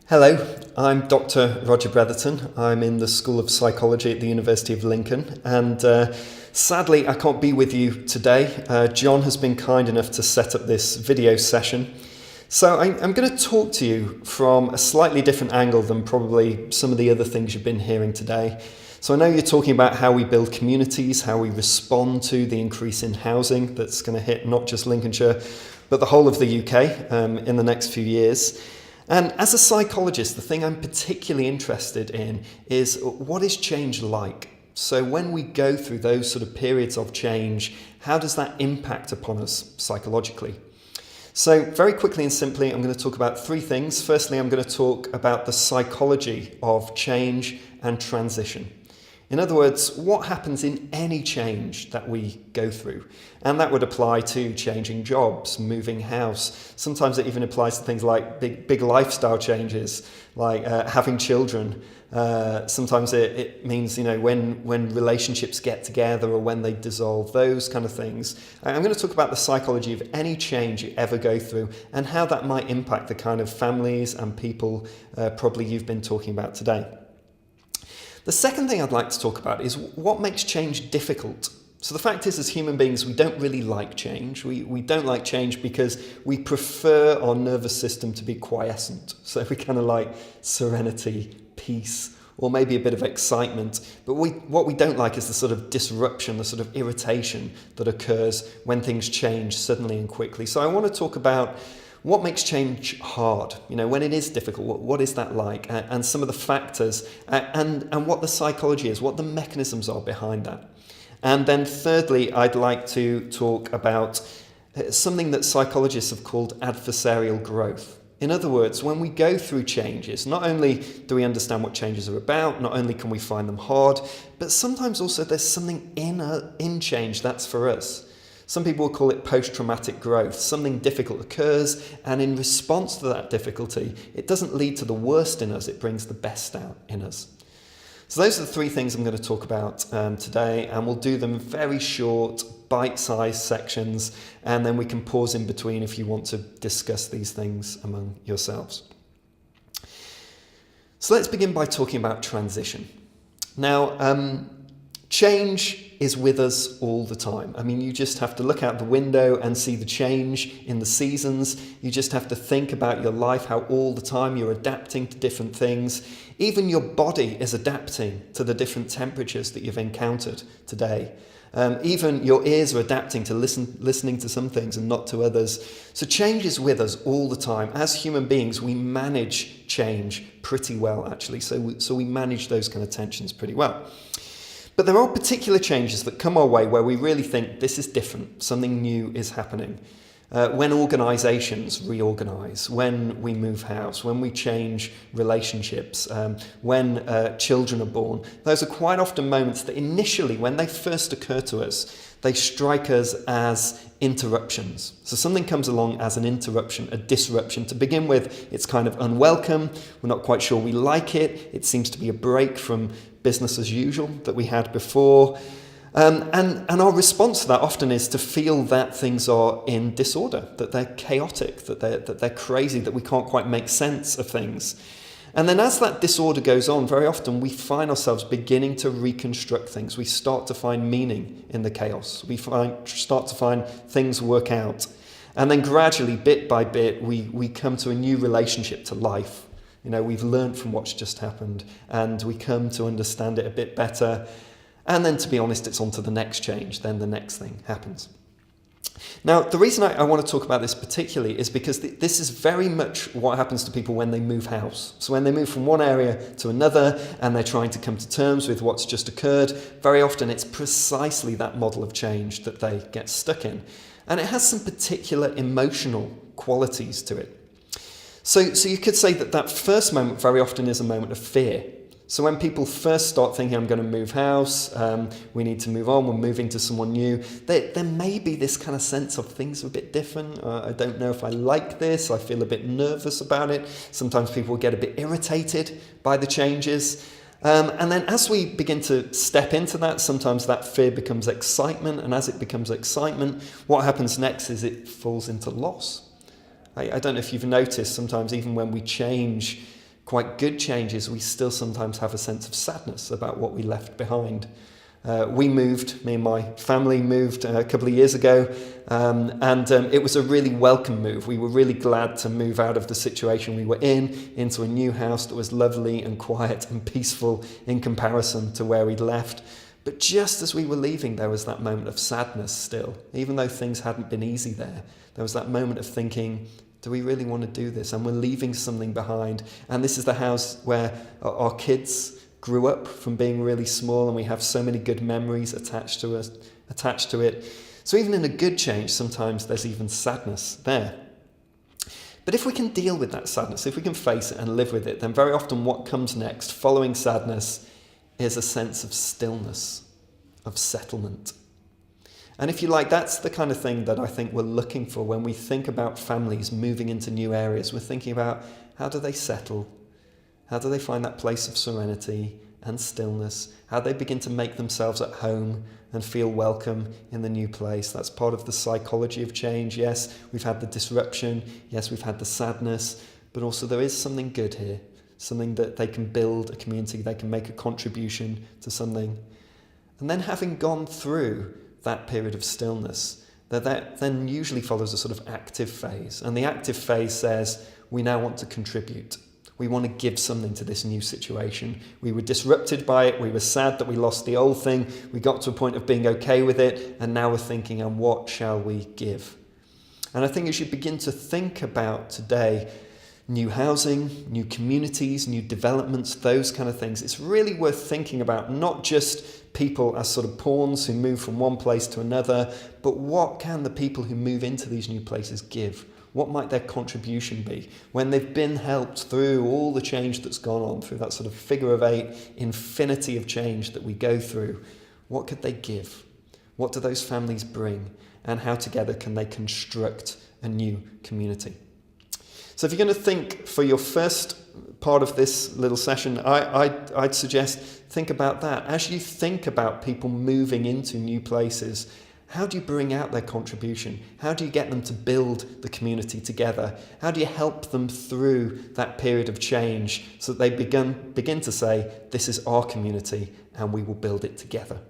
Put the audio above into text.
Hello, I'm Dr. Roger Bretherton. I'm in the School of Psychology at the University of Lincoln, and sadly I can't be with you today. John has been kind enough to set up this video session. So I'm going to talk to you from a slightly different angle than probably some of the other things you've been hearing today. So I know you're talking about how we build communities, how we respond to the increase in housing that's going to hit not just Lincolnshire, but the whole of the UK in the next few years. And as a psychologist, the thing I'm particularly interested in is what is change like? So when we go through those sort of periods of change, how does that impact upon us psychologically? So very quickly and simply, I'm going to talk about three things. Firstly, I'm going to talk about the psychology of change and transition. In other words, what happens in any change that we go through? And that would apply to changing jobs, moving house. Sometimes it even applies to things like big lifestyle changes, like having children. Sometimes it means, when relationships get together or when they dissolve, those kind of things. I'm going to talk about the psychology of any change you ever go through and how that might impact the kind of families and people probably you've been talking about today. The second thing I'd like to talk about is what makes change difficult. So the fact is, as human beings, we don't really like change. We don't like change because we prefer our nervous system to be quiescent. So we kind of like serenity, peace, or maybe a bit of excitement. But what we don't like is the sort of disruption, the sort of irritation that occurs when things change suddenly and quickly. So I want to talk about what makes change hard? When it is difficult, what is that like? And some of the factors and what the psychology is, what the mechanisms are behind that. And then thirdly, I'd like to talk about something that psychologists have called adversarial growth. In other words, when we go through changes, not only do we understand what changes are about, not only can we find them hard, but sometimes also there's something in change that's for us. Some people will call it post-traumatic growth. Something difficult occurs, and in response to that difficulty, it doesn't lead to the worst in us, it brings the best out in us. So those are the three things I'm going to talk about today, and we'll do them in very short, bite-sized sections, and then we can pause in between if you want to discuss these things among yourselves. So let's begin by talking about transition. Now, change is with us all the time. I mean, you just have to look out the window and see the change in the seasons. You just have to think about your life, how all the time you're adapting to different things. Even your body is adapting to the different temperatures that you've encountered today. Even your ears are adapting to listening to some things and not to others. So change is with us all the time. As human beings, we manage change pretty well, actually. So we manage those kind of tensions pretty well. But there are particular changes that come our way where we really think this is different, something new is happening. When organisations reorganise, when we move house, when we change relationships, when children are born, those are quite often moments that initially, when they first occur to us, they strike us as interruptions. So something comes along as an interruption, a disruption. To begin with, it's kind of unwelcome. We're not quite sure we like it. It seems to be a break from business as usual that we had before. And our response to that often is to feel that things are in disorder, that they're chaotic, that they're crazy, that we can't quite make sense of things. And then as that disorder goes on, very often we find ourselves beginning to reconstruct things. We start to find meaning in the chaos. We start to find things work out. And then gradually, bit by bit, we come to a new relationship to life. We've learned from what's just happened, and we come to understand it a bit better. And then, to be honest, it's on to the next change. Then the next thing happens. Now, the reason I want to talk about this particularly is because this is very much what happens to people when they move house. So when they move from one area to another and they're trying to come to terms with what's just occurred, very often it's precisely that model of change that they get stuck in. And it has some particular emotional qualities to it. So you could say that first moment very often is a moment of fear. So when people first start thinking, I'm going to move house, we need to move on, we're moving to someone new, there may be this kind of sense of things are a bit different. I don't know if I like this. I feel a bit nervous about it. Sometimes people get a bit irritated by the changes. And then as we begin to step into that, sometimes that fear becomes excitement. And as it becomes excitement, what happens next is it falls into loss. I don't know if you've noticed, sometimes even when we change quite good changes, we still sometimes have a sense of sadness about what we left behind. Me and my family moved a couple of years ago, and it was a really welcome move. We were really glad to move out of the situation we were in into a new house that was lovely and quiet and peaceful in comparison to where we'd left. But just as we were leaving, there was that moment of sadness still. Even though things hadn't been easy there was that moment of thinking, do we really want to do this? And we're leaving something behind. And this is the house where our kids grew up from being really small, and we have so many good memories attached to it. So even in a good change, sometimes there's even sadness there. But if we can deal with that sadness, if we can face it and live with it, then very often what comes next, following sadness, is a sense of stillness, of settlement. And if you like, that's the kind of thing that I think we're looking for when we think about families moving into new areas. We're thinking about, how do they settle? How do they find that place of serenity and stillness? How do they begin to make themselves at home and feel welcome in the new place? That's part of the psychology of change. Yes, we've had the disruption. Yes, we've had the sadness. But also there is something good here, something that they can build a community, they can make a contribution to something. And then having gone through that period of stillness, that then usually follows a sort of active phase. And the active phase says, we now want to contribute. We want to give something to this new situation. We were disrupted by it. We were sad that we lost the old thing. We got to a point of being okay with it. And now we're thinking, and what shall we give? And I think as you begin to think about today, new housing, new communities, new developments, those kind of things, it's really worth thinking about not just people as sort of pawns who move from one place to another, but what can the people who move into these new places give? What might their contribution be when they've been helped through all the change that's gone on, through that sort of figure of 8 infinity of change that we go through? What could they give? What do those families bring? And how together can they construct a new community? So if you're going to think for your first part of this little session, I'd suggest think about that. As you think about people moving into new places, how do you bring out their contribution? How do you get them to build the community together? How do you help them through that period of change so that they begin to say, this is our community and we will build it together?